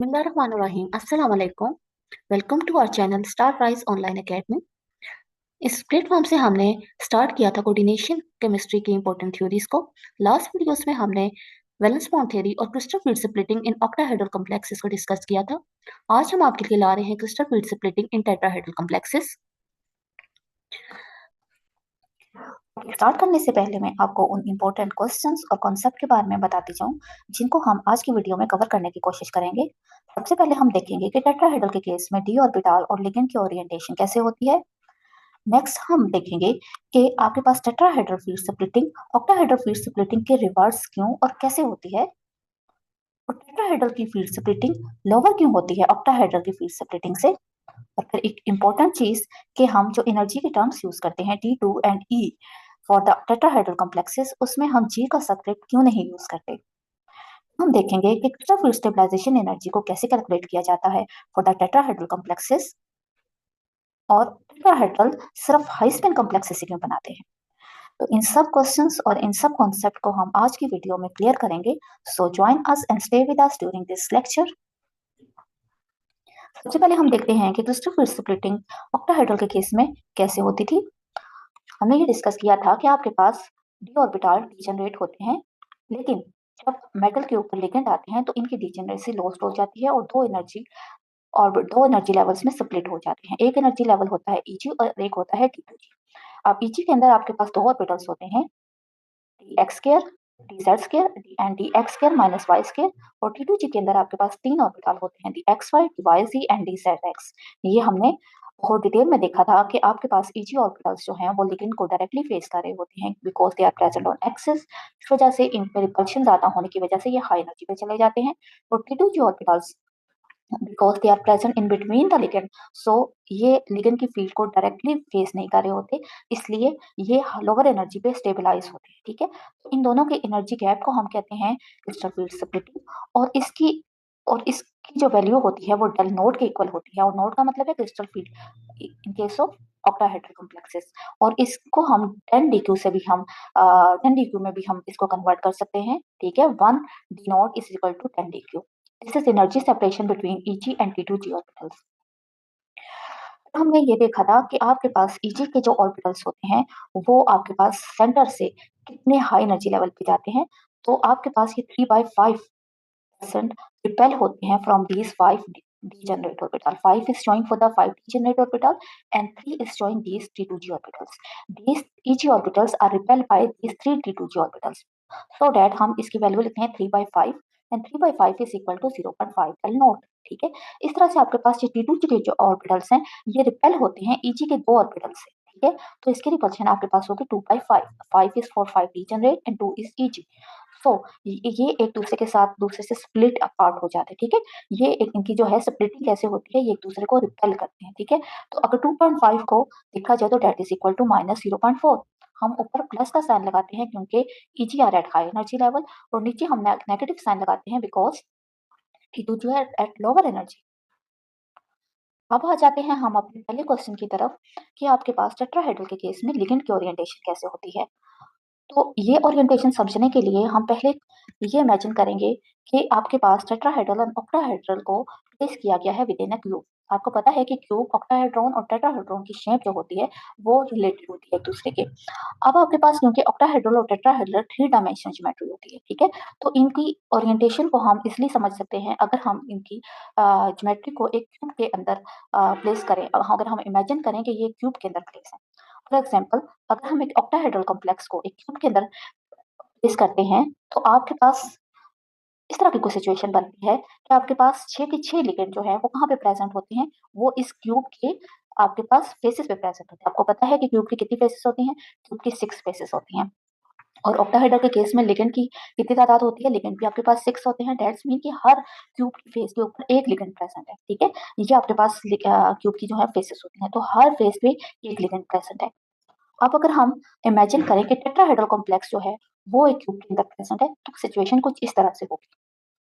बिस्मिल्लाहिर्रहमानिर्रहीम अस्सलाम वालेकुम। Welcome to our channel star rise online academy. इस प्लेटफॉर्म से हमने स्टार्ट किया था कोऑर्डिनेशन केमिस्ट्री की इंपॉर्टेंट थ्योरीज को। लास्ट वीडियोस में हमने वैलेंस बॉन्ड थ्योरी और crystal field splitting in octahedral complexes को डिस्कस किया था। आज हम आपके लिए ला रहे हैं crystal field splitting in tetrahedral complexes. Start करने से पहले मैं आपको उन इम्पोर्टेंट क्वेश्चंस और कॉन्सेप्ट के बारे में बताती जाऊं जिनको हम आज की वीडियो में कवर करने की कोशिश करेंगे। सबसे पहले हम देखेंगे कि टेट्राहेड्रल के केस में डी ऑर्बिटल और लिगेंड की ओरिएंटेशन कैसे होती है। नेक्स्ट हम देखेंगे कि आपके पास tetrahedral field splitting octahedral field splitting के रिवर्स क्यों और कैसे होती है, और टेट्राहेड्रल की फील्ड स्प्लिटिंग लोअर क्यों होती है ऑक्टाहेड्रल की फील्ड स्प्लिटिंग से। और फिर एक इम्पोर्टेंट चीज कि हम जो एनर्जी के टर्म्स यूज करते हैं T2 and E for the tetrahedral complexes, उसमें हम G का सब्सक्रिप्ट क्यों नहीं यूज करते। हम देखेंगे कि क्रिस्टल फील्ड स्टेबलाइजेशन एनर्जी को कैसे कैलकुलेट किया जाता है फॉर द टेट्राहेड्रल कॉम्प्लेक्सेस, और टेट्राहेड्रल सिर्फ हाई स्पिन कॉम्प्लेक्सेस क्यों बनाते हैं। तो इन सब क्वेश्चंस और इन सब कॉन्सेप्ट को हम आज की वीडियो में क्लियर करेंगे। सो join us and stay with us during this lecture. सबसे पहले हम देखते हैं कि क्रिस्टल फील्ड स्प्लिटिंग ऑक्टाहेड्रल के केस में कैसे होती थी। हमने ये डिस्कस किया था कि आपके पास डी ऑर्बिटल डीजेनरेट होते हैं, लेकिन जब मेटल के ऊपर लिगेंड आते हैं तो इनकी डीजेनरेसी लॉस्ट हो जाती है और दो एनर्जी लेवल्स में स्प्लिट हो जाते हैं। एक एनर्जी लेवल होता है Eg और एक होता है T2G। अब Eg के अंदर आपके पास दो ऑर्बिटल्स होते हैं, dx square, dz square and dx square minus y square, और T2G के अंदर आपके पास तीन ऑर्बिटल होते हैं, dxy, dyz एंड dzx। ये हमने बहुत डिटेल में देखा था कि आपके पास Eg ऑर्बिटल्स जो हैं वो लिगेंड को डायरेक्टली फेस कर रहे होते हैं because they are present on axis. इस वजह से इन पे रिपल्शन ज्यादा होने की वजह से ये हाई एनर्जी पे चले जाते हैं। और T2G orbitals because they are present in between the ligand, so ये लिगेंड की फील्ड को डायरेक्टली फेस नहीं कर रहे होते, इसलिए ये लोअर एनर्जी पे स्टेबलाइज होते हैं। ठीक है, तो इन दोनों के एनर्जी गैप को हम कहते हैं क्रिस्टल फील्ड स्प्लिटिंग। और इसकी जो वैल्यू होती है वो डेल नोड के इक्वल होती है, और नोड का मतलब है crystal field in case of octahedral complexes. और इसको हम 10 dq से भी हम 10 dq में भी हम इसको कन्वर्ट कर सकते हैं। ठीक है, 1 d naught is equal to 10 dq। This is energy separation between Eg and T2G orbitals। हमने ये देखा था कि आपके पास Eg के जो ऑर्बिटल्स होते हैं वो आपके पास सेंटर से कितने हाई एनर्जी लेवल पे जाते हैं। तो आपके पास ये 3/5% रिपेल होते हैं from these 5 degenerate orbital. 5 is showing for the 5 degenerate orbital and 3 is showing these T2G orbitals. These Eg orbitals are repelled by these 3 T2G orbitals. So that हम इसकी वैल्यू लिखते हैं 3/5 and 3/5 is equal to 0.5 L naught. ठीक है, इस तरह से आपके पास ये T2G के जो ऑर्बिटल्स हैं ये रिपेल होते हैं Eg के दो ऑर्बिटल से। ठीक है, तो इसकी रिपल्शन आपके पास होगी 2/5। 5 is for 5 degenerate and 2 is Eg। सो ये एक दूसरे के साथ दूसरे से स्प्लिट अपार्ट हो जाते हैं। ठीक है, ये एक इनकी जो है स्प्लिटिंग कैसे होती है, ये एक दूसरे को रिपेल करते हैं। ठीक है, तो अगर 2.5 को देखा जाए तो डेट इज इक्वल टू -0.4। हम ऊपर प्लस का साइन लगाते हैं क्योंकि Eg are at high energy level, और नीचे हम नेगेटिव साइन लगाते हैं बिकॉज T2 जो है एट लोअर एनर्जी। अब आ जाते हैं हम अपने पहले क्वेश्चन की तरफ कि आपके पास टेट्राहेड्रल के केस में लिगेंड की ओरिएंटेशन कैसे होती है। तो ये ओरिएंटेशन समझने के लिए हम पहले ये इमेजिन करेंगे कि आपके पास टेट्राहेड्रल और ऑक्टाहेड्रल को प्लेस किया गया है विद इन अ क्यूब। आपको पता है कि क्यूब, ऑक्टाहेड्रॉन और टेट्राहेड्रॉन की शेप जो होती है वो रिलेटेड होती है एक दूसरे के। अब आपके पास क्योंकि ऑक्टाहेड्रल और टेट्राहेड्रल 3 डायमेंशनल ज्योमेट्री होती है, ठीक है, तो इनकी ओरिएंटेशन को हम इसलिए समझ सकते हैं अगर हम इनकी ज्योमेट्री को एक क्यूब के अंदर प्लेस करें। अगर हम इमेजिन करें कि ये क्यूब के अंदर प्लेस है। फॉर एग्जाम्पल, अगर हम एक ऑक्टाहेड्रल कॉम्प्लेक्स को एक क्यूब के अंदर प्लेस करते हैं तो आपके पास इस तरह की कोई सिचुएशन बनती है कि आपके पास 6 के 6 लिगेंड जो है वो कहाँ पे प्रेजेंट होते हैं, वो इस क्यूब के आपके पास फेसेस पे प्रेजेंट होते हैं। आपको पता है कि क्यूब की कितनी फेसेस होती हैं, क्यूब की 6 फेसेस होती हैं। और ऑक्टाहेड्रल के केस में लिगेंड की कितनी तादाद होती है, लिगेंड भी आपके पास 6 होते हैं। दैट्स मीन कि हर क्यूब की फेस के ऊपर एक लिगेंड प्रेजेंट है। ठीक है, ये आपके पास क्यूब की जो है फेसेस होती हैं, तो हर फेस पे एक लिगेंड प्रेजेंट है। अब अगर हम इमेजिन करें कि टेट्राहेड्रल कॉम्प्लेक्स जो है वो एक क्यूब के अंदर प्रेजेंट है, तो सिचुएशन कुछ इस तरह से होगी।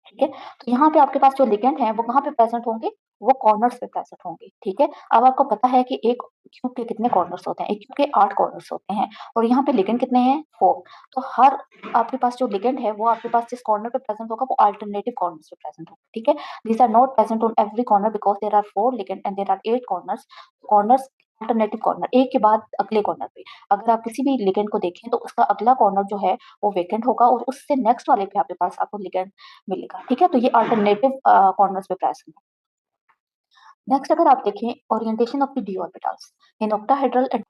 ठीक है? तो यहाँ पे आपके पास जो लिगेंड है वो कहाँ पे प्रेज़ेंट होंगे? वो कॉर्नर्स पे प्रेज़ेंट होंगे, ठीक है? अब आपको पता है कि एक क्यूब के कितने कॉर्नर्स होते हैं? एक क्यूब के 8 कॉर्नर्स होते हैं और यहाँ पे लिगेंड कितने हैं? 4। तो हर आपके पास जो लिगेंड है वो आपके पास जिस कॉर्नर पे प्रेज़ेंट होगा वो अल्टरनेटिव कॉर्नर्स पे प्रेज़ेंट होगा, ठीक है? These are not present on every corner because there are 4 ligand and there are 8 corners. Corners alternative corner एक के बाद अगले कॉर्नर पे। अगर आप किसी भी लिगेंड को देखें तो उसका अगला कॉर्नर जो है वो वेकेंट होगा और उससे नेक्स्ट वाले पे आपके पास आपको लिगेंड मिलेगा, ठीक है? तो ये अल्टरनेटिव कॉर्नर्स पे प्रेजेंट है। नेक्स्ट अगर आप देखें orientation of the D orbitals in octahedral and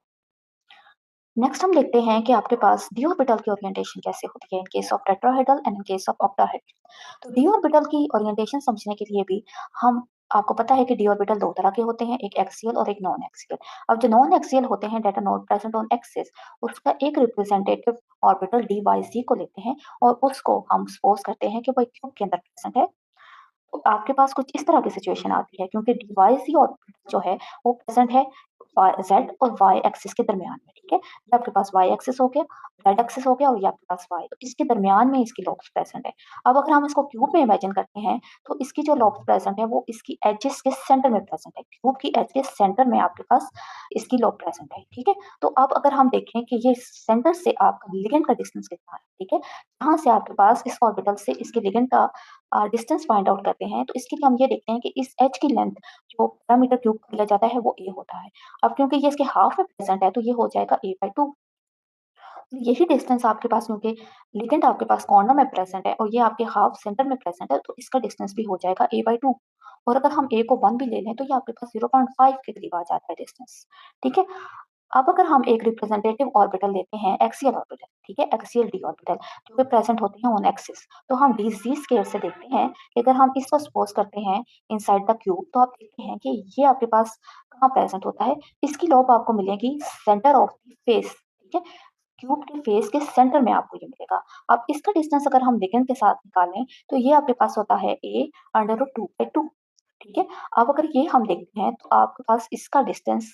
next हम देखते हैं कि आपके पास डी ऑर्बिटल की ओरिएंटेशन कैसे होती है इन case of tetrahedral and in case of octahedral. तो डी ऑर्बिटल की ओरिएंटेशन समझने के लिए भी हम आपको पता है कि डी ऑर्बिटल 2 तरह के होते हैं, एक एक्सियल और एक नॉन एक्सियल। अब जो नॉन एक्सियल होते हैं that are not present on axis, उसका एक representative orbital D by C को लेते हैं और उसको हम सपोज करते हैं कि वो एक क्यूब के अंदर प्रेजेंट है। तो आपके पास कुछ इस तरह की सिचुएशन आती है क्योंकि डिवाइस ही ऑर्बिटल जो है वो प्रेजेंट है जेड और वाई एक्सिस के दरमियान में, ठीक है? ये आपके पास वाई एक्सिस हो गया, जेड एक्सिस हो गया और ये आपके पास वाई, तो इसके दरमियान में इसकी लॉब्स प्रेजेंट है। अब अगर हम इसको क्यूब में इमेजिन करते हैं तो इसकी जो लॉब्स प्रेजेंट है वो इसकी एजेस के सेंटर में प्रेजेंट है। क्यूब की एज के सेंटर में आपके पास इसकी लॉब प्रेजेंट है, ठीक है? तो अब अगर हम देखें कि ये सेंटर से आपका लिगेंड का डिस्टेंस कितना है, ठीक है? यहाँ से आपके पास इस ऑर्बिटल से इसके लिगेंड का डिस्टेंस फाइंड आउट करते हैं, तो इसके लिए हम ये देखते हैं कि इस एच की लेंथ जो पैरामीटर क्यूब दिया जाता है वो ए होता है। अब क्योंकि ये इसके हाफ में प्रेजेंट है तो ये हो जाएगा ए बाई 2। यही डिस्टेंस आपके पास क्योंकि लिगेंड आपके पास कॉर्नर में प्रेजेंट है और ये आपके हाफ सेंटर में प्रेजेंट है तो इसका डिस्टेंस भी हो जाएगा ए बाई 2। और अगर हम ए को 1 भी ले लें तो ये आपके पास 0.5 के करीब आ जाता है डिस्टेंस, ठीक है? अब अगर हम एक रिप्रेजेंटेटिव ऑर्बिटल लेते हैं एक्सियल ऑर्बिटल, ठीक है? एक्सियल डी ऑर्बिटल जो कि प्रेजेंट होते हैं ऑन एक्सिस, तो हम डी ज़ी स्क्वायर से देखते हैं कि अगर हम इसको सपोज करते हैं इनसाइड द क्यूब तो आप देखते हैं कि ये आपके पास कहाँ प्रेजेंट होता है? इसकी लोब आपको मिलेगी सेंटर ऑफ द फेस, ठीक है? क्यूब के फेस के सेंटर में आपको ये मिलेगा। अब इसका डिस्टेंस अगर हम लिगेंड के साथ निकालें तो ये आपके पास होता है a अंडर रूट 2 बाई 2, ठीक है? अब अगर ये हम देखते हैं तो आपके पास इसका डिस्टेंस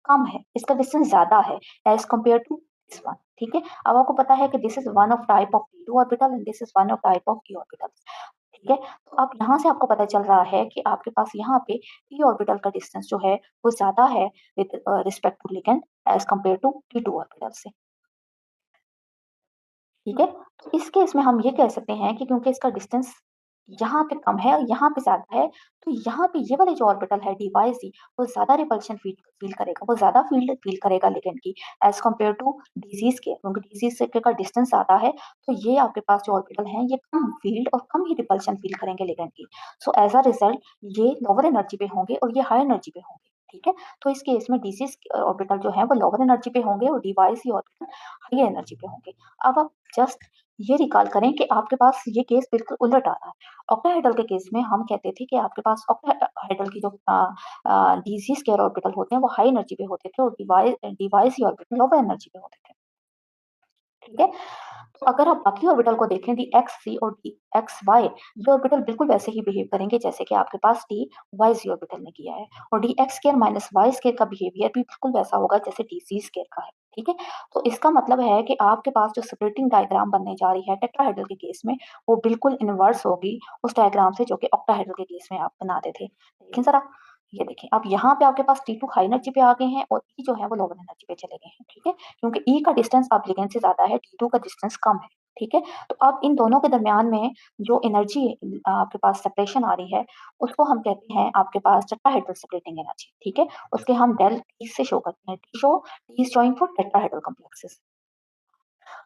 कम है, इसका डिस्टेंस ज़्यादा है as compare to this one, ठीक है? अब आपको पता है कि this is one of type of p2 orbital and this is one of type of p orbital, ठीक है? तो अब यहाँ से आपको पता चल रहा है कि आपके पास यहाँ पे p ऑर्बिटल का डिस्टेंस जो है वो ज़्यादा है with respect to ligand as compare to p2 orbital से। ठीक है? तो इस केस में हम ये कह सकते हैं कि क्योंकि इसका डिस्टेंस यहाँ पे कम है और यहाँ पे ज़्यादा है, तो यहाँ पे ये वाले जो ऑर्बिटल है डी बाई ज़ी वो ज़्यादा रिपल्शन फ़ील फ़ील करेगा, वो ज़्यादा फ़ील्ड फ़ील करेगा लिगैंड की एज़ कम्पेयर टू डिज़ीज़ के, क्योंकि डिज़ीज़ के का डिस्टेंस ज़्यादा है, तो ये आपके पास जो ऑर्बिटल हैं ये कम फ़ील्ड और कम ही रिपल्शन फ़ील करेंगे लिगैंड की। सो एज़ अ रिज़ल्ट ये लोअर एनर्जी पे होंगे और ये हाई एनर्जी पे होंगे, ठीक है? तो इस केस में डिज़ीज़ ऑर्बिटल जो है वो लोअर एनर्जी पे होंगे और d by z orbital high energy पे होंगे। अब आप जस्ट ये रिकॉल करें कि आपके पास ये केस बिल्कुल उलट आ रहा है। ऑक्टाहेड्रल के केस में हम कहते थे कि आपके पास ऑक्टाहेड्रल की जो डीज़ी स्क्वायर ऑर्बिटल होते हैं वो हाई एनर्जी पे होते थे और D Y C orbital lower energy पे होते थे। ठीक है? तो अगर आप बाकी ऑर्बिटल को देखें डी एक्स सी और डी एक्स वाई, ये ऑर्बिटल बिल्कुल वैसे ही बिहेव करेंगे जैसे कि आपके पास डी वाई ज़ी ऑर्बिटल ने किया है और d x square minus y square का बिहेवियर भी बिल्कुल वैसा होगा जैसे डी ज़ी स्क्वायर का है। ठीक है? तो इसका मतलब है कि आपके पास जो स्प्लिटिंग डायग्राम बनने जा रही है टेट्राहेड्रल के केस में, वो बिल्कुल इनवर्स होगी उस डायग्राम से जो कि ऑक्टाहेड्रल के केस में आप बनाते थे। देखें ज़रा, ये देखें, अब यहाँ पे आपके पास T2 हाई एनर्जी पे आ गए हैं और E जो है वो लोअर एनर्जी पे चले गए हैं, ठीक है? क्योंकि E का डिस्टेंस अब लिगैंड से ज़्यादा है, T2 का डिस्टेंस कम है, ठीक है? तो अब इन दोनों के दरमियान में जो एनर्जी आपके पास सेपरेशन आ रही है, उसको हम कहते हैं आपके पास टेट्राहेड्रल सेपरेटिंग एनर्जी, ठीक है? उसके हम डेल T से शो करते हैं, T is showing for tetrahedral complexes.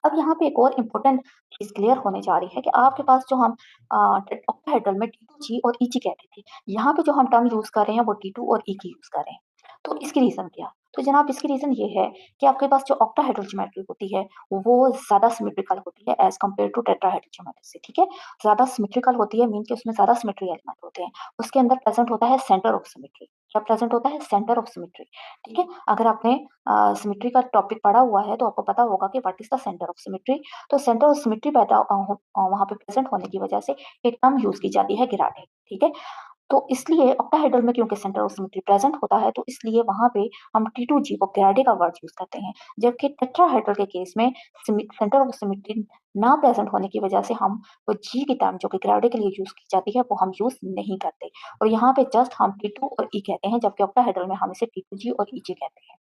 अब यहाँ पे एक और इम्पोर्टेंट चीज़ क्लियर होने जा रही है कि आपके पास जो हम ऑक्टाहेड्रल में T2G और EG कहते थे, यहाँ पे जो हम टर्म यूज़ कर रहे हैं वो T2 और E की यूज़ कर रहे हैं। तो इसकी रीज़न क्या? तो जनाब इसकी रीज़न ये है कि आपके पास जो ऑक्टाहेड्रल ज्योमेट्री होती है, वो ज़्यादा सिमेट्रिकल होती है as compare to tetrahedral geometry से, ठीक है? ज़्यादा सिमेट्रिकल होती है मीन कि उसमें ज़्यादा सिमेट्री एलिमेंट होते हैं। उसके अंदर प्रेज़ेंट होता है सेंटर ऑफ सिमेट्री। क्या प्रेज़ेंट होता है? सेंटर ऑफ सिमेट्री, ठीक है? अगर आपने सिमेट्री का टॉपिक पढ़ा हुआ है तो आपको पता होगा कि what is the centre of symmetry. तो सेंटर ऑफ सिमेट्री वहाँ पे प्रेज़ेंट होने की वजह से एक टर्म यूज़ की जाती है गेराल्डिक, ठीक है? तो इसलिए ऑक्टाहेड्रल में क्योंकि सेंटर ऑफ सिमेट्री प्रेजेंट होता है, तो इसलिए वहाँ पे हम T2G को क्राडे का वर्ड यूज़ करते हैं। जबकि टेट्राहेड्रल के केस में सेंटर ऑफ सिमेट्री ना प्रेजेंट होने की वजह से हम वो जी की टर्म जो कि क्राडे के लिए यूज़ की जाती है, वो हम यूज़ नहीं करते। और यहाँ पे जस्ट हम T2 और E कहते हैं, जबकि ऑक्टाहेड्रल में हम इसे T2G और EG कहते हैं।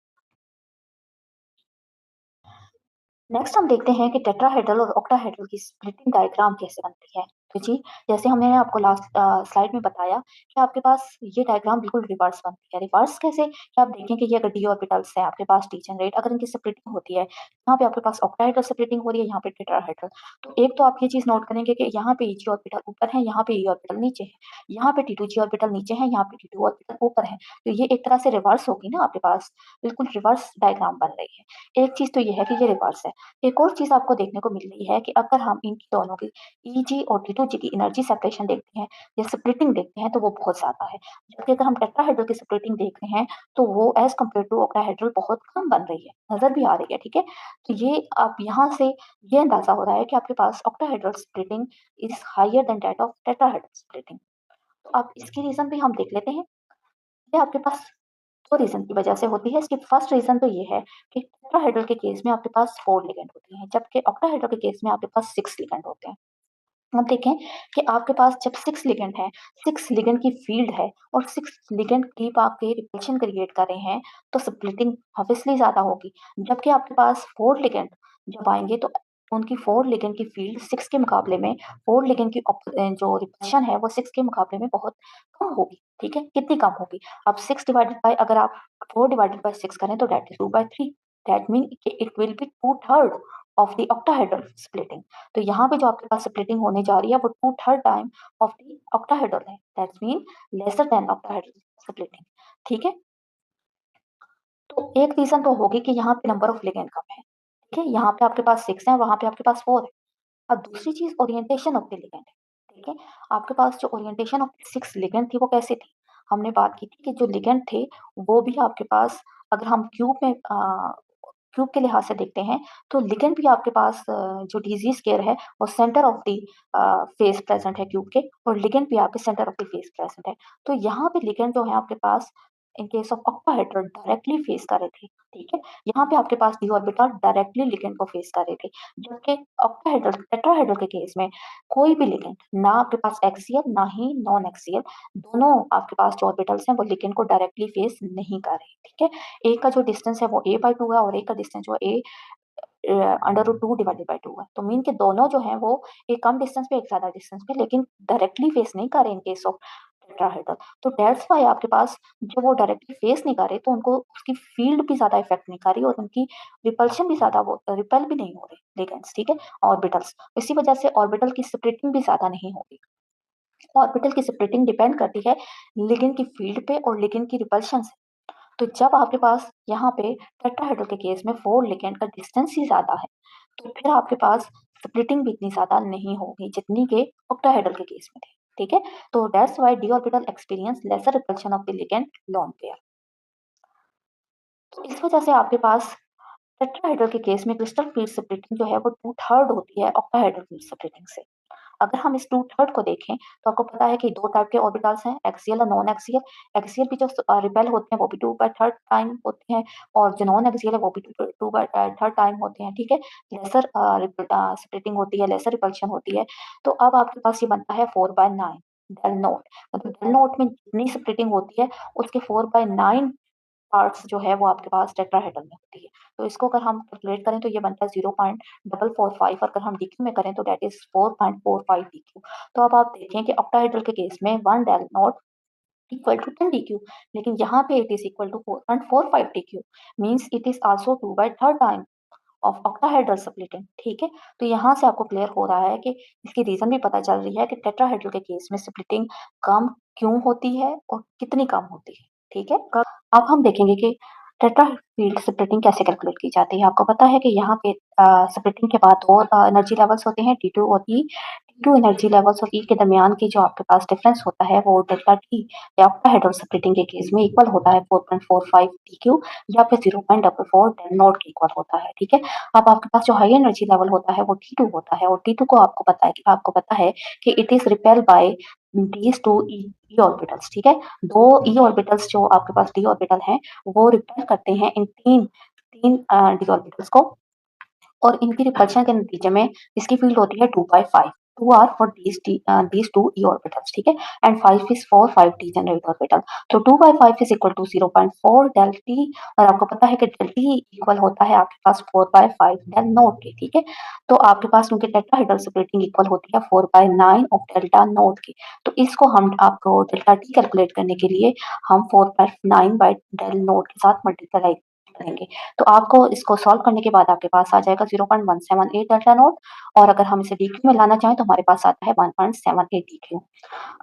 नेक्स्ट हम देखते हैं कि टेट्राहेड्रल और ऑक्टाहेड्रल की स्प्लिटिंग डायग्राम कैसे बनती है। तो जी, जैसे हमने आपको लास्ट स्लाइड में बताया कि आपके पास ये डायग्राम बिल्कुल रिवर्स बनती है। रिवर्स कैसे? कि आप देखें कि ये अगर डी ऑर्बिटल्स हैं आपके पास टी जनरेट, अगर इनकी स्प्लिटिंग होती है, यहाँ पे आपके पास ऑक्टाहेड्रल स्प्लिटिंग हो रही है, यहाँ पे टेट्राहेड्रल। तो एक तो आप ये चीज़ नोट करेंगे कि यहाँ पे ईजी ऑर्बिटल ऊपर है, यहाँ पे ई ऑर्बिटल नीचे है, यहाँ पे T2G ऑर्बिटल नीचे है, यहाँ पे T2 ऑर्बिटल ऊपर है। तो ये एक तरह से रिवर्स होगी ना आपके पास, बिल्कुल रिवर्स डायग्राम बन रही है। एक चीज़ तो ये है कि ये रिवर्स है। एक और चीज़ आपको देखने को मिल रही है कि अगर हम इन दोनों की ईजी और T2G की एनर्जी सेपरेशन देखते हैं या स्प्लिटिंग देखते हैं, तो वो बहुत ज़्यादा है। जबकि अगर हम टेट्राहेड्रल की स्प्लिटिंग देख रहे हैं, तो वो एज़ कम्पेयर टू ऑक्टाहेड्रल बहुत कम बन रही है, नज़र भी आ रही है, ठीक है? तो ये आप यहाँ से ये अंदाज़ा हो रहा है कि आपके पास octahedral splitting is higher than that of tetrahedral splitting. तो अब इसकी रीज़न भी हम देख लेते हैं। ये आपके पास 2 रीज़न की वजह से होती है। इसकी फर्स्ट रीज़न तो ये है कि टेट्राहेड्रल के केस में आपके पास 4 लिगैंड होते हैं, जबकि ऑक्टाहेड्रल के केस में आपके पास 6 लिगैंड होते हैं। अब देखें कि आपके पास जब 6 लिगैंड हैं, 6 लिगैंड की फ़ील्ड है और 6 लिगैंड डीप आपके रिपल्शन क्रिएट कर रहे हैं, तो स्प्लिटिंग ऑब्वियसली ज़्यादा होगी। जबकि आपके पास 4 लिगैंड जब आएँगे, तो उनकी 4 लिगैंड की फ़ील्ड 6 के मुकाबले में 4 लिगैंड की जो रिपल्शन है वो 6 के मुकाबले में बहुत कम होगी, ठीक है? कितनी कम होगी? अब 6 डिवाइडेड बाय अगर आप 4 डिवाइडेड बाय 6 करें, तो दैट इज़ 2/3। दैट मीन कि it will be 2/3 of the octahedral splitting. तो यहाँ पे जो आपके पास स्प्लिटिंग होने जा रही है, वो 2/3 टाइम ऑफ द ऑक्टाहेड्रल है। That's mean lesser than octahedral splitting, ठीक है? तो एक रीज़न तो होगी कि यहाँ पे नंबर ऑफ लिगैंड कम है, ठीक है? यहाँ पे आपके पास 6 है, वहाँ पे आपके पास 4 है। अब दूसरी चीज़ ओरिएंटेशन ऑफ द लिगैंड है, ठीक है? आपके पास जो ओरिएंटेशन ऑफ 6 लिगैंड थी, वो कैसे थी? हमने बात की थी कि जो लिगैंड थे, वो भी आपके पास अगर हम क्यूब के लिहाज से देखते हैं, तो लिगैंड भी आपके पास जो डीज़ी स्क्वायर है, वो centre of the face present है क्यूब के, और लिगैंड भी आपके centre of the face present है। तो यहाँ पे लिगैंड जो है आपके पास in case of octahedral directly face कर रहे थे, ठीक है? यहाँ पे आपके पास डी ऑर्बिटल डायरेक्टली लिगैंड को फेस कर रहे थे। जबकि ऑक्टाहेड्रल टेट्राहेड्रल के केस में कोई भी लिगैंड ना आपके पास एक्सियल ना ही नॉन एक्सियल, दोनों आपके पास जो ऑर्बिटल्स हैं वो लिगैंड को डायरेक्टली फेस नहीं कर रहे, ठीक है? एक का जो डिस्टेंस है वो a/2 है और एक का डिस्टेंस जो है √2 डिवाइडेड बाय 2 है। तो मीन के दोनों जो हैं वो एक कम डिस्टेंस पे, एक ज़्यादा डिस्टेंस पे, लेकिन डायरेक्टली फेस नहीं कर रहे इन केस ऑफ टेट्राहेड्रल। तो दैट्स व्हाई आपके पास जब वो डायरेक्टली फेस नहीं कर रहे, तो उनको उसकी फील्ड भी ज़्यादा इफ़ेक्ट नहीं कर रही और उनकी रिपल्शन भी ज़्यादा, वो रिपेल भी नहीं हो रहे लिगैंड्स, ठीक है? ऑर्बिटल्स। इसी वजह से ऑर्बिटल की स्प्लिटिंग भी ज़्यादा नहीं होगी। ऑर्बिटल की स्प्लिटिंग डिपेंड करती है लिगैंड की फील्ड पे और लिगैंड की रिपल्शन से। तो जब आपके पास यहाँ पे टेट्राहेड्रल के केस में 4 लिगैंड का डिस्टेंस ही ज़्यादा है, तो फिर आपके पास स्प्लिटिंग भी इतनी ज़्यादा नहीं होगी जितनी के ऑक्टाहेड्रल के केस में थी, ठीक है? तो that's why d orbital experience lesser repulsion of the ligand lone pair. तो इस वजह से आपके पास टेट्राहेड्रल के केस में क्रिस्टल फ़ील्ड स्प्लिटिंग जो है वो 2/3 होती है ऑक्टाहेड्रल फ़ील्ड स्प्लिटिंग से। अगर हम इस 2/3 को देखें, तो आपको पता है कि 2 टाइप के ऑर्बिटल्स हैं, एक्सियल और नॉन एक्सियल। एक्सियल भी जो रिपेल होते हैं, वो भी 2/3 टाइम होते हैं, और जो नॉन एक्सियल है, वो भी 2/3 टाइम होते हैं, ठीक है? लेसर स्प्लिटिंग होती है, लेसर रिपल्शन होती है। तो अब आपके पास ये बनता है 4/9 डेल नॉट। मतलब डेल नॉट में जितनी स्प्लिटिंग होती है, उसके 4/9 पार्ट्स जो है वो आपके पास टेट्राहेड्रल में होती है। तो इसको अगर हम कैलकुलेट करें, तो ये बनता है 0.445, और अगर हम डीक्यू में करें, तो दैट इज़ 4.45 डीक्यू। तो अब आप देखें कि ऑक्टाहेड्रल के केस में 1 del not equal to 10 Dq, लेकिन यहाँ पे it is equal to 4.45 Dq, means it is also 2/3 time of octahedral splitting, ठीक है? तो यहाँ से आपको क्लियर हो रहा है कि इसकी रीज़न भी पता चल रही है कि टेट्राहेड्रल के केस में स्प्लिटिंग कम क्यों होती है और कितनी कम होती है, ठीक है? अब हम देखेंगे कि टेट्राफील्ड स्प्लिटिंग कैसे कैलकुलेट की जाती है। आपको पता है कि यहाँ पे स्प्लिटिंग के बाद और एनर्जी लेवल्स होते हैं T2 और E। T2 एनर्जी लेवल्स और E के दरमियान की जो आपके पास डिफरेंस होता है, वो डेल्टा T या ऑक्टाहेड्रल स्प्लिटिंग के केस में इक्वल होता है 4.45 TQ या फिर 0.44 डेल नॉट के इक्वल होता है, ठीक है? अब आपके पास जो हाई एनर्जी लेवल होता है वो T2 होता है, और T2 को आपको पता है कि it is repel by these two e orbitals, ठीक है? 2 ई ऑर्बिटल्स जो आपके पास डी ऑर्बिटल हैं, वो रिपेल करते हैं इन 3 डी ऑर्बिटल्स को, और इनकी रिपल्शन के नतीजे में इसकी फील्ड होती है 2/5। 2 are for these 2 e orbitals, ठीक है? And 5 is for 5 degenerate orbital. तो 2/5 is equal to 0.4 del t, और आपको पता है कि del t इक्वल होता है आपके पास 4/5 del नोट की, ठीक है? तो आपके पास उनके टेट्राहेड्रल स्प्लिटिंग इक्वल होती है 4/9 ऑफ डेल्टा नोट की। तो इसको हम आपको डेल्टा t कैलकुलेट करने के लिए हम 4/9 बाय डेल नोट के साथ मल्टीप्लाई करेंगे। तो आपको इसको सॉल्व करने के बाद आपके पास आ जाएगा 0.178 डेल्टा नोट, और अगर हम इसे डीक्यू में लाना चाहें तो हमारे पास आता है 1.78 डीक्यू।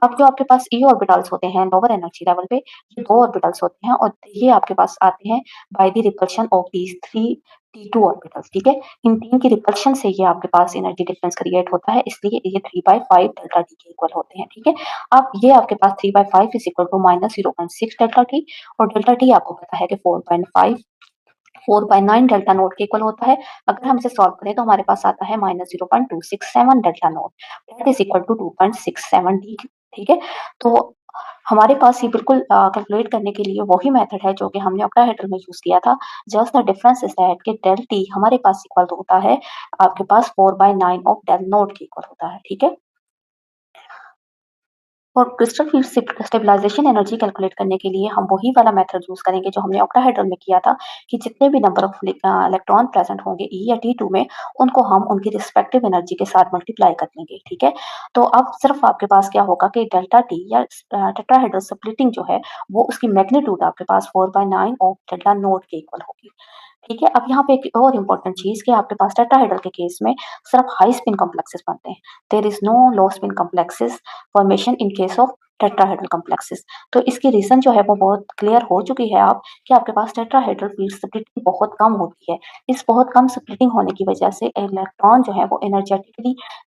अब जो आपके पास ई ऑर्बिटल्स होते हैं लोअर एनर्जी लेवल पे, ये 2 ऑर्बिटल्स होते हैं, और ये आपके पास आते हैं by the repulsion of these 3 T2 orbitals, ठीक है? इन 3 की रिपल्शन से ये आपके पास एनर्जी डिफरेंस क्रिएट होता है, इसलिए ये 3/5 डेल्टा टी के इक्वल होते हैं, ठीक है? अब ये आपके पास 3/5 is equal to -0.6 delta t, और डेल्टा टी आपको पता है कि 4/9 डेल्टा नोट के इक्वल होता है। अगर हम इसे सॉल्व करें तो हमारे पास आता है -0.267 delta not, that is equal to 2.67 d, ठीक है? तो हमारे पास ये बिल्कुल कैलकुलेट करने के लिए वही मेथड है जो कि हमने ऑक्टाहेड्रल में यूज किया था। Just the difference is that कि डेल टी हमारे पास इक्वल होता है आपके पास 4/9 ऑफ डेल नोट के इक्वल होता है, ठीक है? और crystal field stabilisation energy calculate करने के लिए हम वही वाला मेथड यूज करेंगे जो हमने ऑक्टाहेड्रल में किया था, कि जितने भी नंबर ऑफ इलेक्ट्रॉन प्रेजेंट होंगे ई या टी2 में, उनको हम उनकी रिस्पेक्टिव एनर्जी के साथ मल्टीप्लाई कर लेंगे, ठीक है? तो अब सिर्फ आपके पास क्या होगा कि डेल्टा टी या टेट्राहेड्रल स्प्लिटिंग जो है, वो उसकी मैग्नीट्यूड आपके पास 4/9 ऑफ डेल्टा नोट के इक्वल होगी, ठीक है? अब यहाँ पे एक और इम्पोर्टेंट चीज कि आपके पास टेट्राहेड्रल के केस में सिर्फ हाई स्पिन कॉम्प्लेक्सेस बनते हैं। There is no low spin complexes formation in case of tetrahedral complexes. तो इसकी रीजन जो है वो बहुत क्लियर हो चुकी है अब, कि आपके पास टेट्राहेड्रल फील्ड स्प्लिटिंग बहुत कम होती है। इस बहुत कम स्प्लिटिंग होने की वजह से इलेक्ट्रॉन जो है वो एनर्जेटिकली,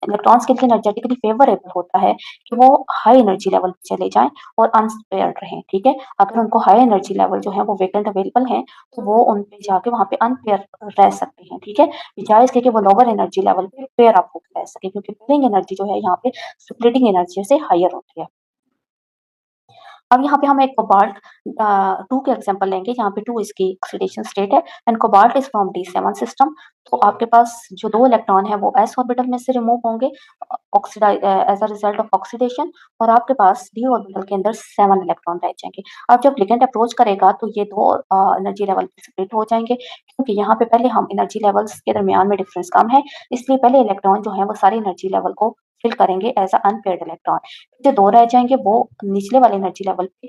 इलेक्ट्रॉन्स के लिए एनर्जेटिकली फेवरेबल होता है कि वो हाई एनर्जी लेवल पे चले जाएं और अनस्पेयर्ड रहें, ठीक है? अगर उनको हाई एनर्जी लेवल जो है वो वेकेंट अवेलेबल है, तो वो उन पे जाके वहाँ पे अनपेयर रह सकते हैं, ठीक है? बजाय इसके कि वो लोअर एनर्जी लेवल पे पेयर अप होके रह सके, क्योंकि पेयरिंग एनर्जी जो है यहाँ पे स्प्लिटिंग एनर्जी से हायर होती है। अब यहाँ पे हम एक कोबाल्ट 2 के एग्जांपल लेंगे, जहाँ पे 2 इसकी ऑक्सीडेशन स्टेट है, and cobalt is from D7 system. तो आपके पास जो 2 इलेक्ट्रॉन है वो s ऑर्बिटल में से रिमूव होंगे as a result of oxidation, और आपके पास d ऑर्बिटल के अंदर 7 इलेक्ट्रॉन रह जाएंगे। अब जब लिगेंड अप्रोच करेगा तो ये 2 एनर्जी लेवल पे स्प्लिट हो जाएंगे, क्योंकि यहाँ पे पहले हम एनर्जी लेवल्स के दरमियान में डिफरेंस कम है, इसलिए पहले इलेक्ट्रॉन जो है वो सारी एनर्जी लेवल को फिल करेंगे एज अ अनपेयर्ड इलेक्ट्रॉन। जो 2 रह जाएँगे वो निचले वाले एनर्जी लेवल पे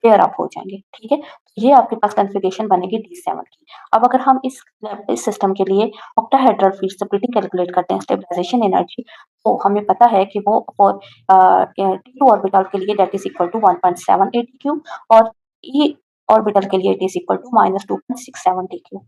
पेयर अप हो जाएँगे, ठीक है? ये आपके पास कॉन्फ़िगरेशन बनेगी D7 की। अब अगर हम इस सिस्टम के लिए ऑक्टाहेड्रल फील्ड स्प्लिटिंग कैलकुलेट करते हैं स्टेबलाइजेशन एनर्जी, तो हमें पता है कि वो फॉर T2 ऑर्बिटल के लिए that is equal to 1.78 Q, और E ऑर्बिटल के लिए it is equal to -2.67 Q।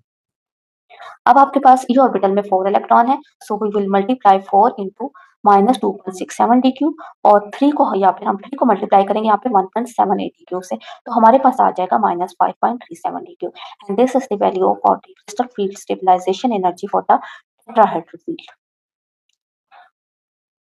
अब आपके पास ई ऑर्बिटल में 4 इलेक्ट्रॉन है, so we will multiply 4 into -2.67 Dq, और 3 को, या फिर हम 3 को मल्टीप्लाई करेंगे यहाँ पे 1.78 डीक्यू से, तो हमारे पास आ जाएगा -5.37 Dq, and this is the value of the crystal field stabilisation energy for the tetrahedral field.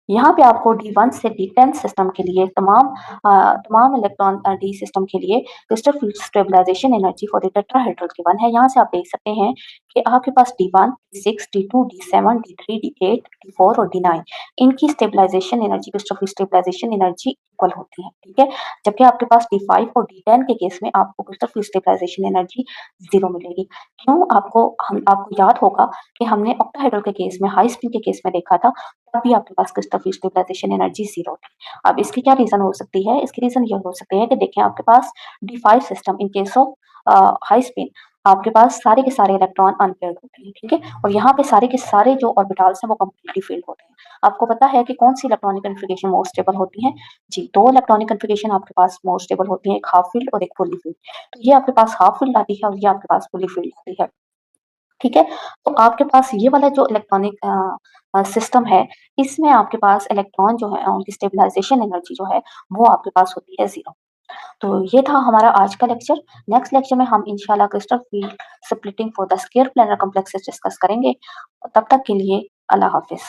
यहाँ पे आपको D1 से D10 सिस्टम के लिए तमाम इलेक्ट्रॉन डी सिस्टम के लिए crystal field stabilisation energy for the tetrahedral given है। यहाँ से आप देख सकते हैं कि आपके पास D1, D6, D2, D7, D3, D8, D4 और D9 इनकी stabilisation energy, crystal field stabilisation energy equal होती है, ठीक है? जबकि आपके पास D5 और D10 के केस में आपको क्रिस्टल फील्ड स्टेबलाइजेशन एनर्जी 0 मिलेगी। क्यों? आपको याद होगा कि हमने ऑक्टाहेड्रल के केस में, हाई स्पिन के केस में देखा था, तभी आपके पास क्रिस्टल फील्ड स्टेबलाइजेशन एनर्जी 0 थी। अब इसकी क्या रीज़न हो सकती है? इसकी रीज़न ये हो सकती है कि देखें आपके पास D5 system in case of high spin, आपके पास सारे के सारे इलेक्ट्रॉन अनपेयर्ड होते हैं, ठीक है? और यहाँ पे सारे के सारे जो ऑर्बिटल्स हैं वो कंप्लीटली फील्ड होते हैं। आपको पता है कि कौन सी इलेक्ट्रॉनिक कन्फिगरेशन मोर स्टेबल होती है? जी, 2 इलेक्ट्रॉनिक कन्फिगरेशन आपके पास मोर स्टेबल होती है, एक हाफ फील्ड और एक फुली फील्ड। तो ये आपके पास हाफ फील्ड आती है और ये आपके पास फुली फील्ड आती है। ठीक है? तो आपके पास ये वाला जो इलेक्ट्रॉनिक सिस्टम है, इसमें आपके पास इलेक्ट्रॉन जो है उनकी स्टेबलाइजेशन एनर्जी जो है, वो आपके पास होती है 0। तो ये था हमारा आज का लेक्चर। नेक्स्ट लेक्चर में हम इंशाल्लाह crystal field splitting for the square planar complexes discuss करेंगे। तब तक के लिए अल्लाह हाफ़िज़।